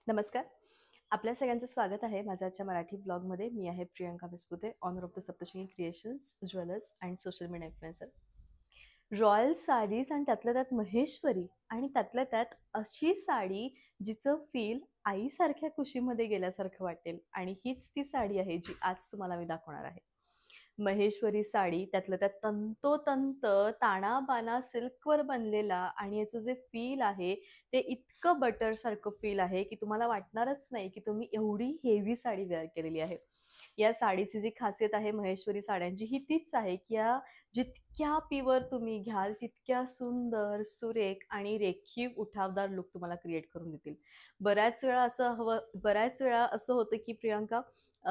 नमस्कार. आपल्या सगळ्यांचं स्वागत आहे माझ्या आजच्या मराठी ब्लॉगमध्ये. मी आहे Priyanka Vispute, owner of the Saptashrungi creations, jewellers and social media influencer. Royal saris आणि त्यातल्या त्यात महेश्वरी आणि त्यातल्या त्यात अशी साडी जिचं फील आईसारख्या कुशीमध्ये गेल्यासारखं वाटेल आणि हीच ती साडी आहे जी आज तुम्हाला मी दाखवणार आहे. महेश्वरी साडी त्यातलं त्यात तंतोतंत ताणाबाना सिल्कवर बनलेला आणि याचं जे फील आहे ते इतकं बटर सारखं फील आहे की तुम्हाला वाटणारच नाही की तुम्ही एवढी हेवी साडी वेअर केलेली आहे. या साडीची जी खासियत आहे महेश्वरी साड्यांची ही तीच आहे की या जितक्या प्युअर तुम्ही घ्याल तितक्या सुंदर सुरेख आणि रेखीव उठावदार लुक तुम्हाला क्रिएट करून देतील. बऱ्याच वेळा असं होतं की प्रियंका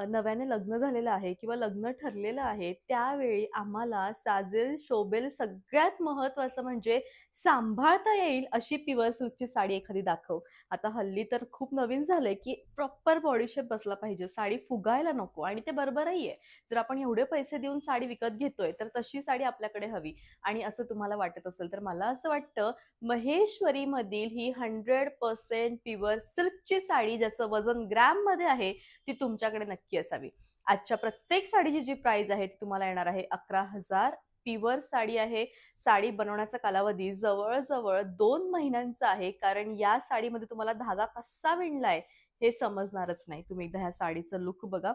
नव्याने लग्न झालेलं आहे किंवा लग्न ठरलेलं आहे त्यावेळी आम्हाला साजेल शोभेल सगळ्यात महत्त्वाचं म्हणजे सांभाळता येईल अशी प्युअर सिल्कची साडी एखादी दाखव. आता हल्ली तर खूप नवीन झालंय की प्रॉपर बॉडी शेप बसला पाहिजे, साडी फुगायला नको आणि ते बरोबरही आहे. जर आपण एवढे पैसे देऊन साडी विकत घेतोय तर तशी साडी आपल्याकडे हवी आणि असं तुम्हाला वाटत असेल तर मला असं वाटतं महेश्वरी मधील ही 100% प्युअर सिल्कची साडी ज्याचं वजन ग्रॅम मध्ये आहे ती तुमच्याकडे नक्की असावी. आजच्या प्रत्येक साडीची जी प्राइस आहे ती तुम्हाला येणार आहे 11,000. प्युअर साडी आहे. साडी बनवण्याचा कालावधी जवळजवळ 2 महिन्यांचा आहे कारण या साडीमध्ये तुम्हाला धागा कसा विणलाय हे समजणारच नाही. तुम्ही एकदा ह्या साडीचं लुक बघा,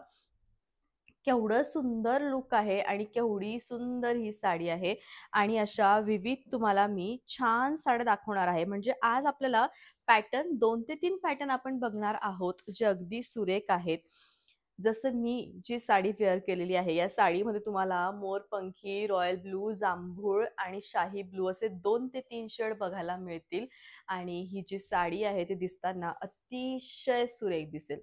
केवढं सुंदर लुक आहे आणि केवढी सुंदर ही साडी आहे. आणि अशा विविध तुम्हाला मी छान साड्या दाखवणार आहे. म्हणजे आज आपल्याला पॅटर्न 2 ते 3 पॅटर्न आपण बघणार आहोत जे अगदी सुरेख आहेत. जसं मी जी साडी वेअर केलेली आहे या साडीमध्ये तुम्हाला मोरपंखी, रॉयल ब्लू, जांभूळ आणि शाही ब्लू असे 2 ते 3 शेड बघायला मिळतील आणि ही जी साडी आहे ती दिसताना अतिशय सुरेख दिसेल.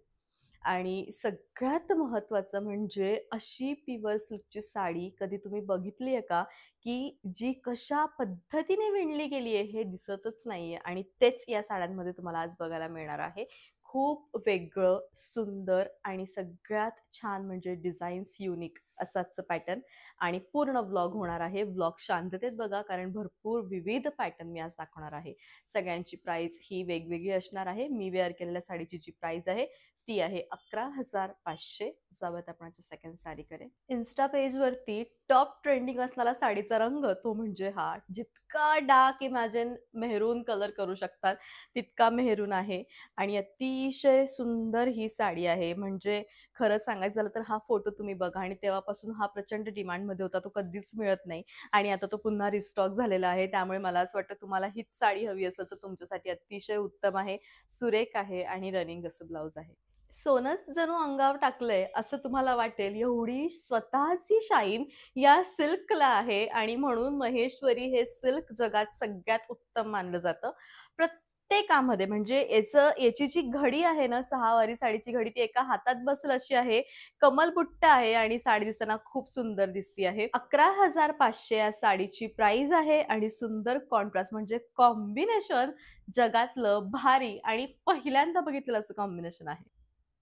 आणि सगळ्यात महत्त्वाचं म्हणजे अशी प्युअर सिल्कची साडी कधी तुम्ही बघितली आहे का की जी कशा पद्धतीने विणली गेली आहे हे दिसतच नाहीये आणि तेच या साड्यांमध्ये तुम्हाला आज बघायला मिळणार आहे. खूप वेगळं, सुंदर आणि सगळ्यात छान म्हणजे डिझाईन्स युनिक असाच पॅटर्न आणि पूर्ण व्लॉग होणार आहे. व्लॉग शांततेत बघा कारण भरपूर विविध पॅटर्न मी आज दाखवणार आहे. सगळ्यांची प्राइस ही वेगवेगळी असणार आहे. मी वेअर केलेल्या साडीची जी प्राइस आहे ती आहे 11,500. जाऊयात आपण सेकंड साडीकडे. इन्स्टा पेजवरती टॉप ट्रेंडिंग असणारा साडीचा रंग तो म्हणजे हा. जितका डार्क इमॅजिन मेहरून कलर करू शकतात तितका मेहरून आहे आणि अतिशय सुंदर ही साडी आहे. म्हणजे खरं सांगायचं झालं तर हा फोटो तुम्ही बघा आणि तेव्हापासून हा प्रचंड डिमांडमध्ये होता, तो कधीच मिळत नाही आणि आता तो पुन्हा रिस्टॉक झालेला आहे. त्यामुळे मला असं वाटतं तुम्हाला हीच साडी हवी असेल तर तुमच्यासाठी अतिशय उत्तम आहे, सुरेख आहे आणि रनिंग असं ब्लाउज आहे. सोनंच जणू अंगावर टाकलंय असं तुम्हाला वाटेल एवढी स्वतःची शाईन या सिल्कला आहे आणि म्हणून महेश्वरी हे सिल्क जगात सगळ्यात उत्तम मानलं जातं. प्रत्येकामध्ये म्हणजे याची जी घडी आहे ना, 6 वारी साडीची घडी ती एका हातात बसेल अशी आहे. कमलबुट्टा आहे आणि साडी दिसताना खूप सुंदर दिसती आहे. 11,500 या साडीची प्राइस आहे आणि सुंदर कॉन्ट्रास्ट म्हणजे कॉम्बिनेशन जगातलं भारी आणि पहिल्यांदा बघितलेलं असं कॉम्बिनेशन आहे.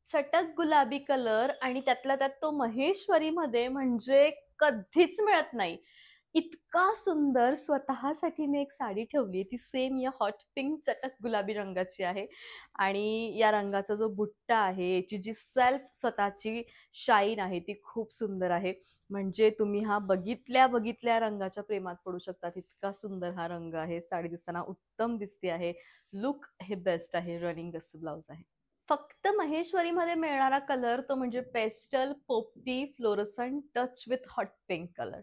चटक गुलाबी कलर आणि त्यातल्या त्यात तो महेश्वरीमध्ये म्हणजे कधीच मिळत नाही. इतका सुंदर स्वतःसाठी मी एक साडी ठेवली ती सेम या हॉट पिंक चटक गुलाबी रंगाची आहे आणि या रंगाचा जो बुट्टा आहे याची जी सेल्फ स्वतःची शाईन आहे ती खूप सुंदर आहे. म्हणजे तुम्ही हा बघितल्या बघितल्या रंगाच्या प्रेमात पडू शकता, इतका सुंदर हा रंग आहे. साडी दिसताना उत्तम दिसते आहे. लुक हे बेस्ट आहे. रनिंग असं ब्लाउज आहे. फक्त महेश्वरीमध्ये मिळणारा कलर तो म्हणजे पेस्टल पोपटी fluorescent touch with hot pink colour.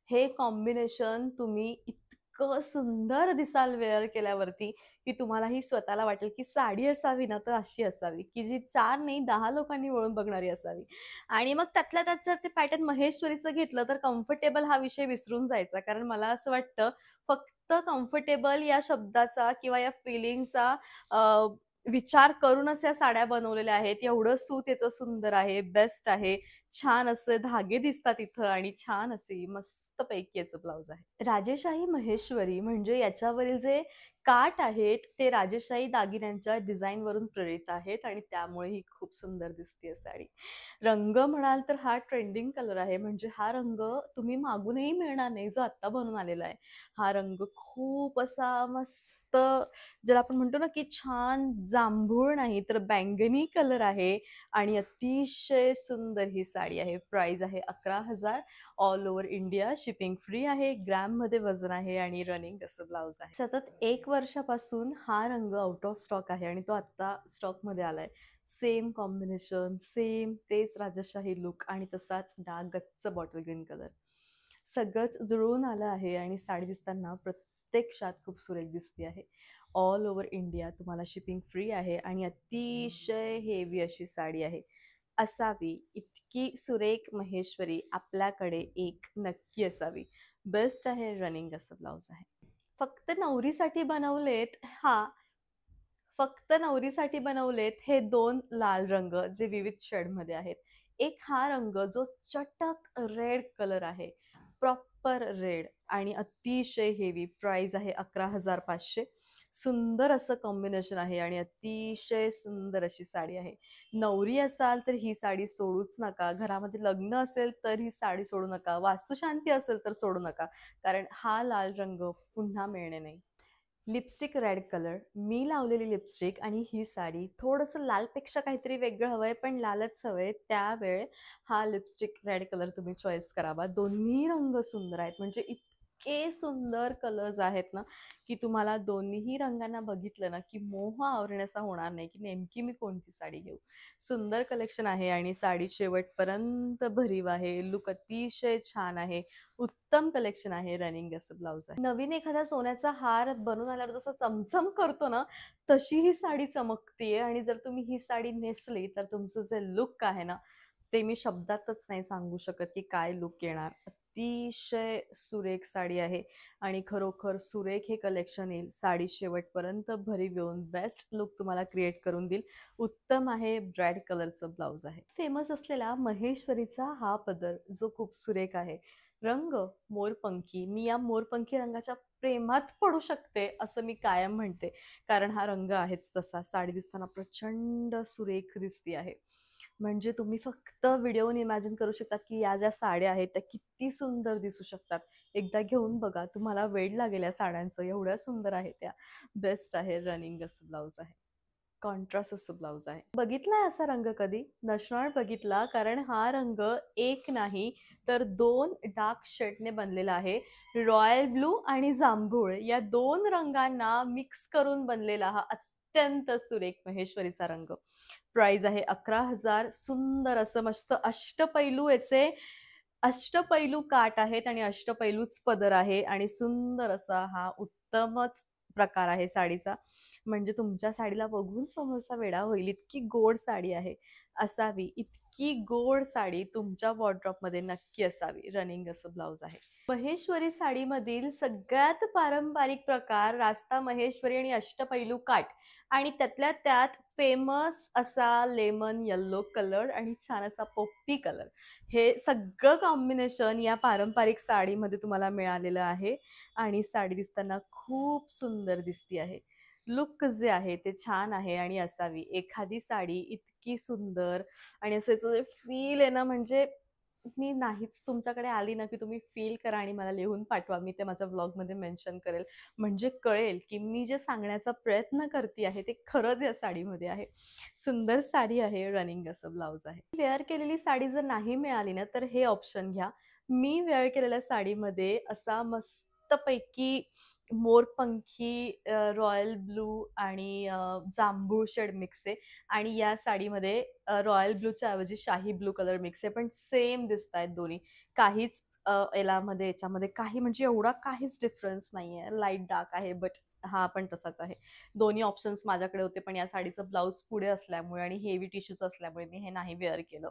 हे कॉम्बिनेशन तुम्ही इतकं सुंदर दिसाल वेअर केल्यावरती की तुम्हालाही स्वतःला वाटेल की साडी असावी ना तर अशी असावी की जी 4 नाही 10 लोकांनी वळून बघणारी असावी. आणि मग त्यातल्या त्यात जर ते पॅटर्न महेश्वरीचं घेतलं तर कम्फर्टेबल हा विषय विसरून जायचा. कारण मला असं वाटतं फक्त कम्फर्टेबल या शब्दाचा किंवा या फिलिंगचा विचार करूनच या साड्या बनवलेल्या आहेत. एवढं सूत याचं सुंदर आहे, बेस्ट आहे. छान असे धागे दिसतात इथं आणि छान अशी मस्तपैकी याचं ब्लाउज आहे. राजेशाही महेश्वरी म्हणजे याच्यावरील जे काठ आहेत ते राजेशाही दागिन्यांच्या डिझाईनवरून प्रेरित आहेत आणि त्यामुळे ही खूप सुंदर दिसते साडी. रंग म्हणाल तर हा ट्रेंडिंग कलर आहे. म्हणजे हा रंग तुम्ही मागूनही मिळणार नाही, जो आत्ता बनून आलेला आहे. हा रंग खूप असा मस्त, ज्याला आपण म्हणतो ना, की छान जांभूळ नाही तर बैंगनी कलर आहे आणि अतिशय सुंदर ही साडी आहे. प्राइस आहे 11,000. All over India shipping free आहे. ग्रॅममध्ये वजन आहे आणि रनिंग असं ब्लाउज आहे. सतत 1 वर्षापासून हा रंग आउट ऑफ स्टॉक आहे आणि तो आत्ता स्टॉकमध्ये आलाय. सेम कॉम्बिनेशन, सेम तेच राजशाही लुक आणि तसाच डार्क गच्च बॉटल ग्रीन कलर. सगळंच जुळून आलं आहे आणि साडी दिसताना प्रत्यक्षात खूप सुरेख दिसते आहे. ऑल ओव्हर इंडिया तुम्हाला शिपिंग फ्री आहे आणि अतिशय हेवी अशी साडी आहे. असावी इतकी सुरेख महेश्वरी आपल्याकडे एक नक्की असावी. बेस्ट आहे. रनिंग असं ब्लाउज आहे. फक्त नवरीसाठी बनवलेत. फक्त नवरीसाठी बनवलेत हे 2 लाल रंग जे विविध शेडमध्ये आहेत. एक हा रंग जो चटक रेड कलर आहे, प्रॉपर रेड आणि अतिशय हेवी. प्राइस आहे 11,500. सुंदर असं कॉम्बिनेशन आहे आणि अतिशय सुंदर अशी साडी आहे. नवरी असाल तर ही साडी सोडूच नका. घरामध्ये लग्न असेल तर ही साडी सोडू नका. वास्तुशांती असेल तर सोडू नका. कारण हा लाल रंग पुन्हा मिळणे नाही. लिपस्टिक रेड कलर, मी लावलेली लिपस्टिक आणि ही साडी. थोडंसं लालपेक्षा काहीतरी वेगळं हवंय पण लालच हवंय, त्यावेळे हा लिपस्टिक रेड कलर तुम्ही चॉईस करावा. दोन्ही रंग सुंदर आहेत. म्हणजे इतके सुंदर कलर्स आहेत ना, की तुम्हाला दोन्ही रंगांना बघितलं ना, की मोह आवरण्याचा होणार नाही, की नेमकी मी कोणती साडी घेऊ. सुंदर कलेक्शन आहे आणि साडी शेवटपर्यंत भरीव आहे. लुक अतिशय छान आहे. उत्तम कलेक्शन आहे. रनिंग असं ब्लाउज आहे. नवीन एखादा सोन्याचा हार बनून आल्यावर जसा चमचम करतो ना, तशी ही साडी चमकतीये आणि जर तुम्ही ही साडी नेसली तर तुमचं जे लुक आहे ना, ते मी शब्दातच नाही सांगू शकत की काय लुक येणार. अतिशय सुरेख साडी आहे आणि खरोखर सुरेख हे कलेक्शन येईल. साडी शेवटपर्यंत भरीव येऊन बेस्ट लुक तुम्हाला क्रिएट करून देईल. उत्तम आहे. ब्राईट कलरचं ब्लाउज आहे. फेमस असलेला महेश्वरीचा हा पदर जो खूप सुरेख आहे. रंग मोरपंखी. मी या मोरपंखी रंगाच्या प्रेमात पडू शकते असं मी कायम म्हणते. कारण हा रंग आहेच तसा. साडी दिसताना प्रचंड सुरेख दिसती आहे. म्हणजे तुम्ही फक्त व्हिडिओने इमॅजिन करू शकता की या ज्या साड्या आहेत त्या किती सुंदर दिसू शकतात. एकदा घेऊन बघा. तुम्हाला वेड लागेल या साड्यांचं. एवढ्या सुंदर आहेत त्या. बेस्ट आहे. रनिंग असं ब्लाउज आहे. कॉन्ट्रास्ट असं ब्लाउज आहे. बघितलाय असा रंग कधी? नसणार बघितला, कारण हा रंग एक नाही तर 2 डार्क शेडने बनलेला आहे. रॉयल ब्लू आणि जांभूळ या 2 रंगांना मिक्स करून बनलेला हा अत्यंत सुरेख महेश्वरीचा रंग. प्राइस आहे 11,000. सुंदर असं मस्त अष्टपैलू काठ आहेत आणि अष्टपैलूच पदर आहे आणि सुंदर असा हा उत्तमच प्रकार आहे साडीचा. म्हणजे तुमच्या साडीला बघून समोरचा वेडा होईल इतकी गोड साडी आहे. असावी इतकी गोड साडी तुमच्या वॉर्डरोबमध्ये नक्की असावी. रनिंग असं ब्लाउज आहे. महेश्वरी साडीमधील सगळ्यात पारंपरिक प्रकार रास्ता महेश्वरी आणि अष्टपैलू काठ आणि त्यातल्या त्यात फेमस असा लेमन येल्लो कलर आणि छान असा पोपटी कलर. हे सगळं कॉम्बिनेशन या पारंपरिक साडीमध्ये तुम्हाला मिळालेलं आहे आणि साडी दिसताना खूप सुंदर दिसती आहे. लुक जे आहे ते छान आहे आणि असावी. एखादी साडी इतकी सुंदर आणि असं जे फील आहे ना, म्हणजे मी नाहीच तुमच्याकडे आली ना, की तुम्ही फील करा आणि मला लिहून पाठवा. मी ते माझ्या व्लॉगमध्ये मेन्शन करेल. म्हणजे कळेल की मी जे सांगण्याचा प्रयत्न करते आहे ते खरंच या साडीमध्ये आहे. सुंदर साडी आहे. रनिंग असं ब्लाउज आहे. वेअर केलेली साडी जर नाही मिळाली ना, तर हे ऑप्शन घ्या. मी वेअर केलेल्या साडीमध्ये असा मस्तपैकी मोरपंखी रॉयल ब्लू आणि जांभूळ शेड मिक्स आहे आणि या साडीमध्ये रॉयल ब्लूच्या ऐवजी शाही ब्लू कलर मिक्स आहे. पण सेम दिसतायत दोन्ही. काहीच याच्यामध्ये काही म्हणजे एवढा काहीच डिफरन्स नाहीये. लाईट डार्क आहे बट हा पण तसाच आहे. दोन्ही ऑप्शन्स माझ्याकडे होते पण या साडीचं ब्लाउज पुढे असल्यामुळे आणि हेवी टिश्यूच असल्यामुळे मी हे नाही वेअर केलं.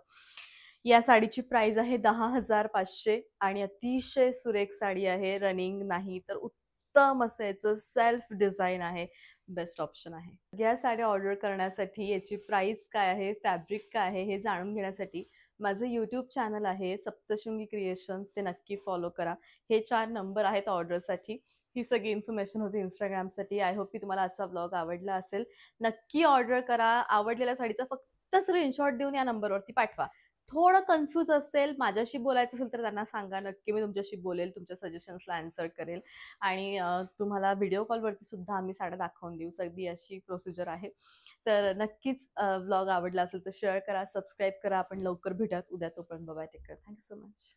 या साडीची प्राइस आहे 10,500 आणि अतिशय सुरेख साडी आहे. रनिंग नाही तर उत्तम असं याचं सेल्फ डिझाईन आहे. बेस्ट ऑप्शन आहे. या साड्या ऑर्डर करण्यासाठी याची प्राइस काय आहे, फॅब्रिक काय आहे हे जाणून घेण्यासाठी माझं यूट्यूब चॅनल आहे सप्तशृंगी क्रिएशन, ते नक्की फॉलो करा. हे 4 नंबर आहेत ऑर्डरसाठी. ही सगळी इन्फॉर्मेशन होती Instagramसाठी. आय होप की तुम्हाला आजचा व्लॉग आवडला असेल. नक्की ऑर्डर करा. आवडलेल्या साडीचा फक्त स्क्रीनशॉट देऊन या नंबरवरती पाठवा. थोडं कन्फ्यूज असेल, माझ्याशी बोलायचं असेल तर त्यांना सांगा. नक्की मी तुमच्याशी बोलेल, तुमच्या सजेशन्सला आन्सर करेल आणि तुम्हाला व्हिडिओ कॉलवरती सुद्धा आम्ही साड्या दाखवून देऊ. सगळी अशी प्रोसिजर आहे. तर नक्कीच व्लॉग आवडला असेल तर शेअर करा, सबस्क्राईब करा. आपण लवकर भेटूयात उद्या. तोपर्यंत bye bye. Take care. Thank you so much.